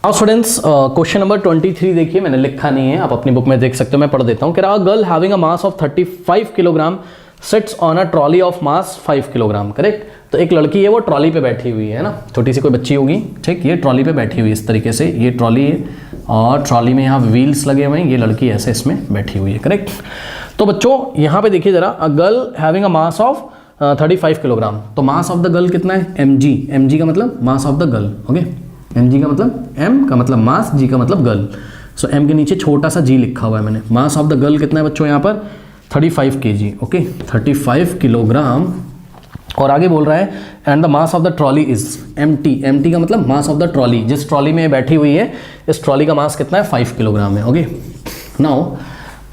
Now students question number 23 देखिए, मैंने लिखा नहीं है, आप अपनी बुक में देख सकते हो, मैं पढ़ देता हूँ। कह रहा girl having a mass of 35 kilogram sits on a trolley of mass 5 kilogram. Correct. तो एक लड़की है वो ट्रॉली पे बैठी हुई है ना, छोटी सी कोई बच्ची होगी, ठीक। ये ट्रॉली पे बैठी हुई है इस तरीके से, ये ट्रॉली है और ट्रॉली में यहाँ व्हील्स लगे हुए हैं, ये लड़की ऐसे इसमें बैठी हुई है। करेक्ट। तो बच्चों यहाँ पे देखिए जरा, a girl having a mass of 35 kilogram. तो मास ऑफ द गर्ल कितना है? mg। mg का मतलब mass of the girl. Okay, mg का मतलब m का मतलब मास, g का मतलब गर्ल। सो m के नीचे छोटा सा g लिखा हुआ है मैंने। मास ऑफ द गर्ल कितना है बच्चों यहाँ पर? 35 kg। Okay, 35 kilogram. और आगे बोल रहा है and the mass of the trolley is mt। mt का मतलब मास ऑफ द ट्रॉली, जिस ट्रॉली में बैठी हुई है इस ट्रॉली का मास कितना है? 5 किलोग्राम है। ओके, नाउ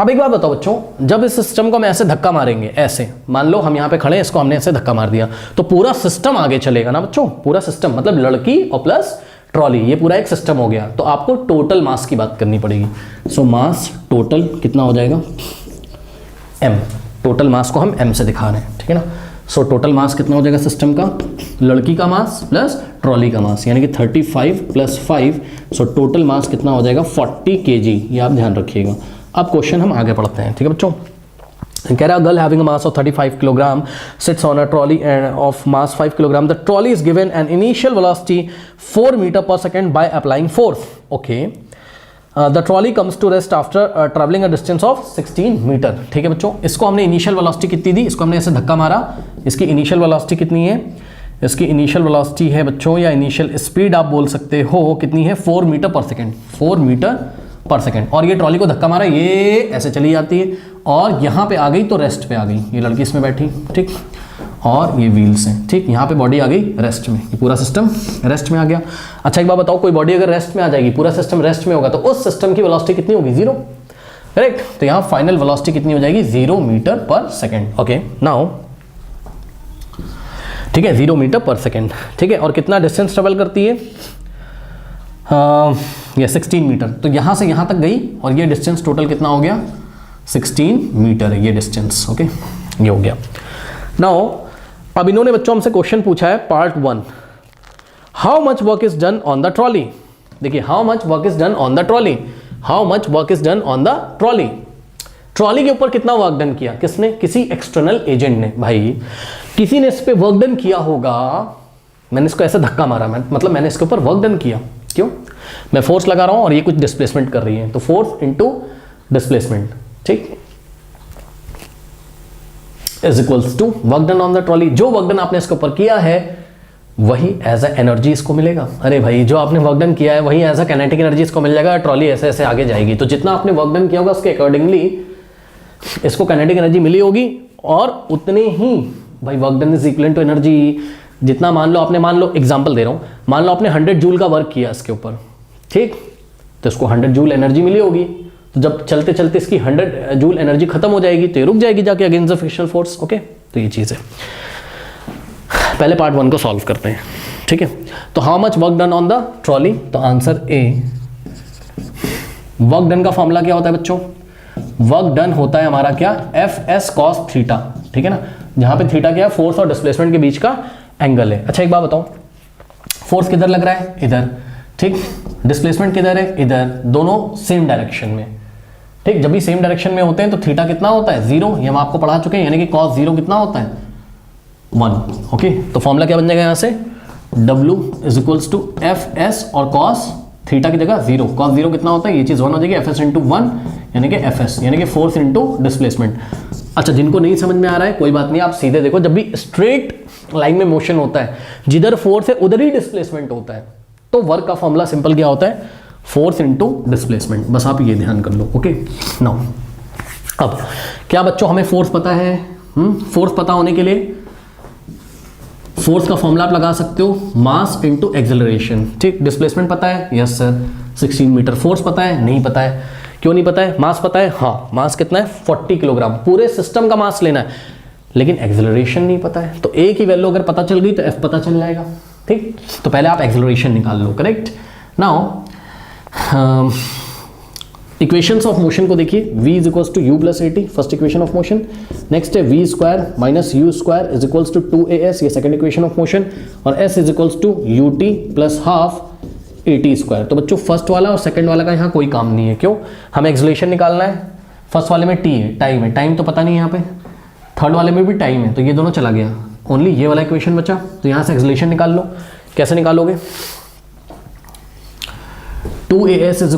अब एक बात बताओ बच्चों, जब इस सिस्टम को हम ऐसे धक्का मारेंगे, ऐसे मान लो हम यहाँ पे खड़े हैं, इसको हमने ऐसे धक्का मार दिया, तो पूरा सिस्टम आगे चलेगा ना बच्चों। पूरा सिस्टम मतलब लड़की और प्लस ट्रॉली, ये पूरा एक सिस्टम हो गया। तो आपको टोटल मास की बात करनी पड़ेगी। सो मास टोटल कितना हो जाएगा? m। टोटल मास को हम m से दिखा रहे हैं, ठीक है ना। सो टोटल मास कितना हो जाएगा सिस्टम का? लड़की का मास प्लस ट्रॉली का मास, यानी कि 35 प्लस 5। सो टोटल मास कितना हो जाएगा? 40 kg। ये आप ध्यान रखिएगा। अब क्वेश्चन हम आगे पढ़ते हैं, ठीक है बच्चों। कह रहा girl having a mass of 35 kilogram sits on a trolley of mass 5 kilogram. The trolley is given an initial velocity 4 metre per second by applying force. Okay, the trolley comes to rest after travelling a distance of 16 metre. ठीक है बच्चों, इसको हमने initial velocity कितनी दी? इसको हमने ऐसे धक्का मारा, इसकी इनिशियल वेलोसिटी कितनी है? इसकी इनिशियल वेलोसिटी है बच्चों, या इनिशियल स्पीड आप बोल सकते हो, कितनी है? 4 metre per second. 4 metre per second. और ये ट्रॉली को धक्का मारा, ये ऐसे चली जाती है और यहाँ पे आ गई तो रेस्ट पे आ गई। ये लड़की इसमें बैठी, ठीक, और ये व्हील्स हैं, ठीक। यहाँ पे बॉडी आ गई रेस्ट में, ये पूरा सिस्टम रेस्ट में आ गया। अच्छा एक बात बताओ, कोई बॉडी अगर रेस्ट में आ जाएगी, पूरा सिस्टम रेस्ट में होगा, तो उस सिस्टम की वेलोसिटी कितनी होगी? 0। करेक्ट। तो यहाँ फाइनल वेलोसिटी कितनी हो जाएगी? 0 metre per second. Okay, now ठीक है, 0 मीटर पर सेकेंड, ठीक है। और कितना डिस्टेंस ट्रेवल करती है? ये 16 मीटर। तो यहाँ से यहाँ तक गई और ये डिस्टेंस टोटल कितना हो गया? 16 मीटर है ये डिस्टेंस। ओके, ये हो गया। नाउ अब इन्होंने बच्चों हमसे क्वेश्चन पूछा है part 1, how much work is done on the trolley. देखिए, how much work is done on the trolley, how much work is done on the trolley. Trolley के ऊपर कितना वर्क डन किया? किसने? किसी एक्सटर्नल एजेंट ने। भाई किसी ने इस पे वर्क डन किया होगा, मैंने इसको ऐसे धक्का मारा, मतलब मैंने इसके ऊपर वर्क डन किया। क्यों? मैं फोर्स लगा रहा हूं और ये कुछ डिस्प्लेसमेंट कर रही है, तो फोर्स इनटू डिस्प्लेसमेंट, ठीक, is equals to work done on the trolley. जो वर्क डन आपने इसके ऊपर किया है वही एज अ एनर्जी इसको मिलेगा। अरे भाई, जो आपने वर्क डन किया है वही एज अ काइनेटिक एनर्जी इसको मिल जाएगा। ट्रॉली ऐसे ऐसे आगे जाएगी, तो जितना आपने वर्क डन किया होगा उसके अकॉर्डिंगली इसको काइनेटिक एनर्जी मिली होगी, और उतने ही भाई work done is equal to energy. जितना मान लो एग्जांपल दे रहा हूं, मान लो आपने 100 जूल का वर्क किया इसके ऊपर, ठीक, तो इसको 100 जूल एनर्जी मिली होगी। तो जब चलते चलते इसकी 100 जूल एनर्जी खत्म हो जाएगी तो ये रुक जाएगी जाके against the frictional force. Okay, तो ये चीज है। पहले पार्ट 1 को सॉल्व करते हैं, ठीक है। तो how much work done on the trolley, तो आंसर ए। वर्क डन का फॉर्मूला क्या होता है बच्चों? वर्क डन होता है हमारा क्या? Fs cos थीटा, ठीक है ना। जहां पे थीटा क्या है? फोर्स और डिस्प्लेसमेंट के बीच का एंगल है। अच्छा एक बात बताओ, फोर्स किधर लग रहा है? इधर, ठीक। डिस्प्लेसमेंट किधर है? इधर। दोनों सेम डायरेक्शन में, ठीक। जब भी सेम डायरेक्शन में होते हैं तो थीटा कितना होता है? 0। ये हम आपको पढ़ा चुके हैं, यानी कि cos 0 कितना होता है? 1। ओके, तो फॉर्मूला क्या बन जाएगा यहाँ से? W is equals to Fs और cos थीटा की जगह 0। cos 0 कितना होता है? ये चीज 1 हो जाएगी, Fs इंटू 1 यानी कि Fs, यानी कि फोर्स इंटू डिस्प्लेसमेंट। अच्छा, जिनको नहीं समझ में आ रहा है कोई बात नहीं, आप सीधे देखो, जब भी स्ट्रेट लाइन में मोशन होता है, जिधर फोर्स है उधर ही डिस्प्लेसमेंट होता है। तो वर्क का फॉर्मूला सिंपल क्या होता है? Force into displacement. बस आप ये ध्यान कर लो। ओके, नाउ अब क्या बच्चों हमें फोर्स पता है? फोर्स पता होने के लिए फोर्स का फॉर्मूला आप लगा सकते हो, मास इंटू एक्सेलरेशन, ठीक। डिस्प्लेसमेंट पता है? Yes sir, 16 metre. फोर्स पता है? नहीं पता है। क्यों नहीं पता है? मास पता है? हाँ, मास कितना है? 40 किलोग्राम। पूरे सिस्टम का मास लेना है, लेकिन एक्सेलरेशन नहीं पता है। तो ए की वैल्यू अगर पता चल गई तो एफ पता चल जाएगा, ठीक। तो पहले आप एक्सेलरेशन निकाल लो। Correct. Now equations of motion को देखिए, v is equals to u plus at, first equation of motion. Next है v square minus u square is equals to 2as, ये सेकंड इक्वेशन ऑफ मोशन। और s is equals to ut plus half 80 square. तो बच्चों first वाला और second वाला का यहाँ कोई काम नहीं है, क्यों? हमें एक्सेलरेशन निकालना है। फर्स्ट वाले में टी है, टाइम है, टाइम तो पता नहीं यहाँ पे। थर्ड वाले में भी टाइम है, तो ये दोनों चला गया, ओनली ये वाला इक्वेशन बचा। तो यहाँ से एक्सेलरेशन निकाल लो। कैसे निकालोगे? 2as is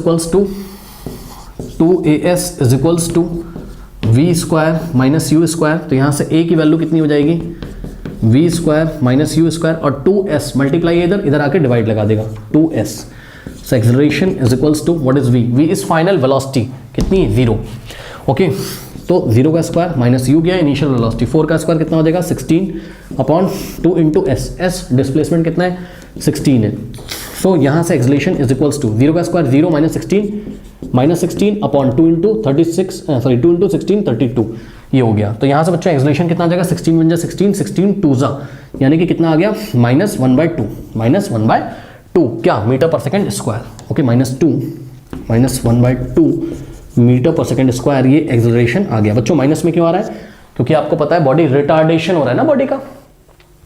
equals to v square minus u square. तो यहाँ से a की वैल्यू कितनी हो जाएगी? v square minus u square, और 2s मल्टीप्लाई इधर आके डिवाइड लगा देगा 2s। So acceleration is equals to what is v? v is final velocity, कितनी है? 0। ओके, तो 0 का स्क्वायर माइनस u गया इनिशियल वेलोसिटी, 4 का स्क्वायर कितना हो जाएगा? 16 upon 2 into s. S displacement कितना है? 16 है। सो यहाँ से एक्सेलरेशन इज इक्वल्स टू 0 का square 0 minus 16 upon 2 into 36 sorry 2 into 16 32, ये हो गया। तो यहाँ से बच्चों एक्सेलरेशन कितना आ जाएगा? 16 × 16 16 2 जा, यानी कि कितना आ गया? -1/2 -1/2 क्या? Metre per second square. Okay, -1/2 metre per second square, ये एक्सेलरेशन आ गया। बच्चों माइनस में क्यों आ रहा है? क्योंकि आपको पता है बॉडी रिटार्डेशन हो रहा है ना बॉडी का।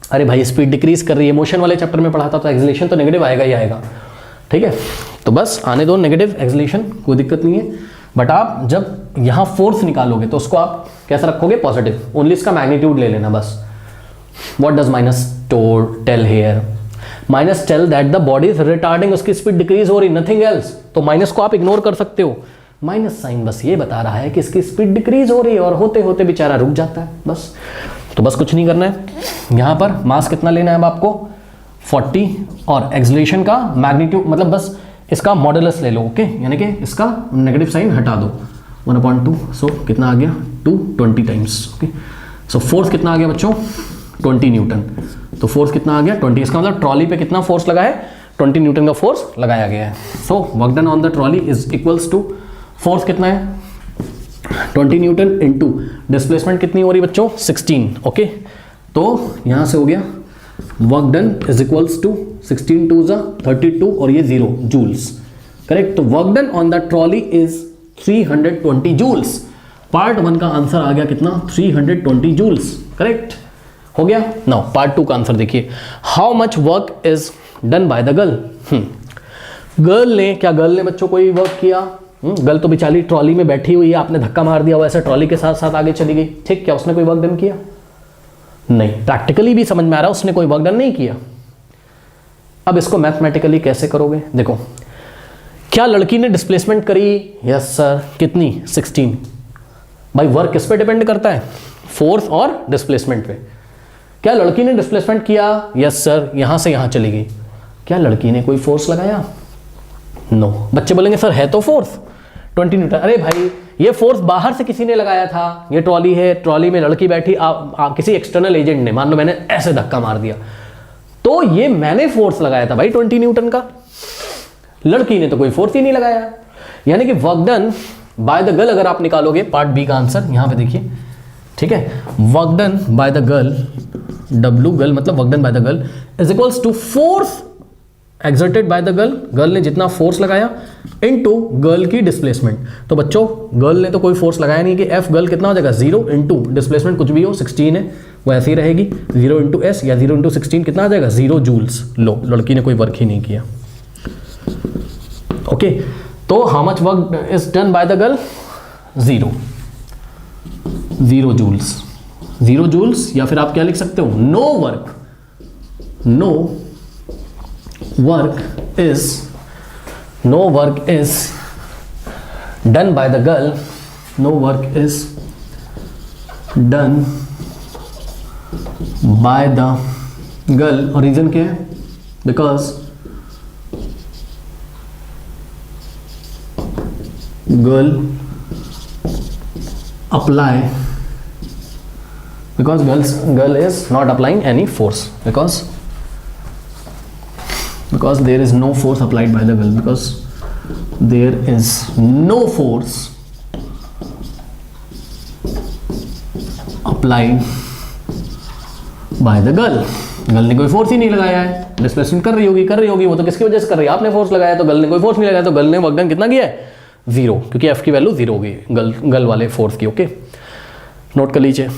अरे भाई स्पीड डिक्रीज कर रही है, मोशन वाले चैप्टर में पढ़ा था, तो एक्सेलरेशन तो नेगेटिव आएगा ही आएगा। ठीक है, तो बस आने दो नेगेटिव एक्सेलरेशन, कोई दिक्कत नहीं है। बट आप जब यहाँ फोर्स निकालोगे तो उसको आप कैसा रखोगे? पॉजिटिव। ओनली इसका मैग्नीट्यूड ले लेना बस। What does minus tell here? Minus tell that the body is retarding, उसकी स्पीड डिक्रीज हो रही, नथिंग एल्स। तो माइनस को आप इग्नोर कर सकते हो, माइनस साइन बस ये बता रहा है कि इसकी स्पीड डिक्रीज हो रही है, और होते होते बेचारा रुक जाता है बस। तो बस कुछ नहीं करना है। यहाँ पर मास कितना लेना है अब आपको? 40, और एक्सेलरेशन का मैग्नीट्यूड मतलब बस इसका मॉडुलस ले लो। ओके, यानी कि इसका नेगेटिव साइन हटा दो, 1/2। सो कितना आ गया? 220 टाइम्स। ओके, सो फोर्स कितना आ गया बच्चों? 20 न्यूटन। तो फोर्स कितना आ गया? 20। इसका मतलब ट्रॉली पे कितना फोर्स लगा है? 20 न्यूटन का फोर्स लगाया गया है। So work done on the trolley is equals to, force कितना है? 20 न्यूटन इंटू डिस्प्लेसमेंट कितनी हो रही बच्चों? 16। ओके, तो यहाँ से हो गया work done is equals to 16 2 जा 32, और ये 0 जूल्स। करेक्ट। तो work done on the trolley is 320 joules. Part 1 का आंसर आ गया कितना? 320 जूल्स। करेक्ट हो गया। नाउ पार्ट 2 का आंसर देखिए, how much work is done by the girl. Girl ने बच्चों कोई वर्क किया? गर्ल तो बेचारी ट्रॉली में बैठी हुई है, आपने धक्का मार दिया, वैसे ट्रॉली के साथ साथ आगे चली गई। ठीक, क्या उसने कोई वर्क डन किया? नहीं। प्रैक्टिकली भी समझ में आ रहा है उसने कोई वर्क डन नहीं किया। अब इसको मैथमेटिकली कैसे करोगे? देखो, क्या लड़की ने डिस्प्लेसमेंट करी? Yes sir. कितनी? 16। भाई वर्क किस पे डिपेंड करता है? फोर्स और डिस्प्लेसमेंट पे। क्या लड़की ने डिस्प्लेसमेंट किया? यस सर, यहां से यहां चली गई। क्या लड़की ने कोई फोर्स लगाया? नो। बच्चे बोलेंगे सर है तो फोर्स 20 न्यूटन। अरे भाई ये फोर्स बाहर से किसी ने लगाया था। ये ट्रॉली है, ट्रॉली में लड़की बैठी, किसी एक्सटर्नल एजेंट ने, मान लो मैंने ऐसे धक्का मार दिया, तो ये मैंने फोर्स लगाया था भाई 20 न्यूटन का। लड़की ने तो कोई फोर्स ही नहीं लगाया। यानी कि work done by the girl अगर आप निकालोगे पार्ट बी का आंसर, यहां पे देखिए, ठीक है, work done by the girl, W girl मतलब work done by the girl is equals to force exerted by the girl. Girl ने जितना फोर्स लगाया इनटू गर्ल की डिस्प्लेसमेंट। तो बच्चों गर्ल ने तो कोई फोर्स लगाया नहीं, कि एफ गर्ल कितना हो जाएगा? 0 इंटू डिस्प्लेसमेंट कुछ भी हो, 16 है वो ऐसी रहेगी, 0 इंटू एस या 0 इंटू 16 कितना आ जाएगा? 0 जूल्स। लो, लड़की ने कोई वर्क ही नहीं किया। ओके, तो how much work is done by the girl? 0 joules. 0 joules, या फिर आप क्या लिख सकते हो? No work is done by the girl. No work is done by the girl. और रीजन क्या है? Because girl apply, because girl is not applying any force, because there is no force applied by the girl, because there is no force applied by the girl। Girl ने कोई force ही नहीं लगाया है, displacement कर रही होगी, वो तो किसकी वजह से कर रही है? आपने फोर्स लगाया, तो गर्ल ने कोई फोर्स नहीं लगाया, तो गर्ल ने वर्क डन कितना किया है? 0, क्योंकि एफ की वैल्यू 0 होगी गर्ल वाले फोर्स की। ओके, नोट कर लीजिए।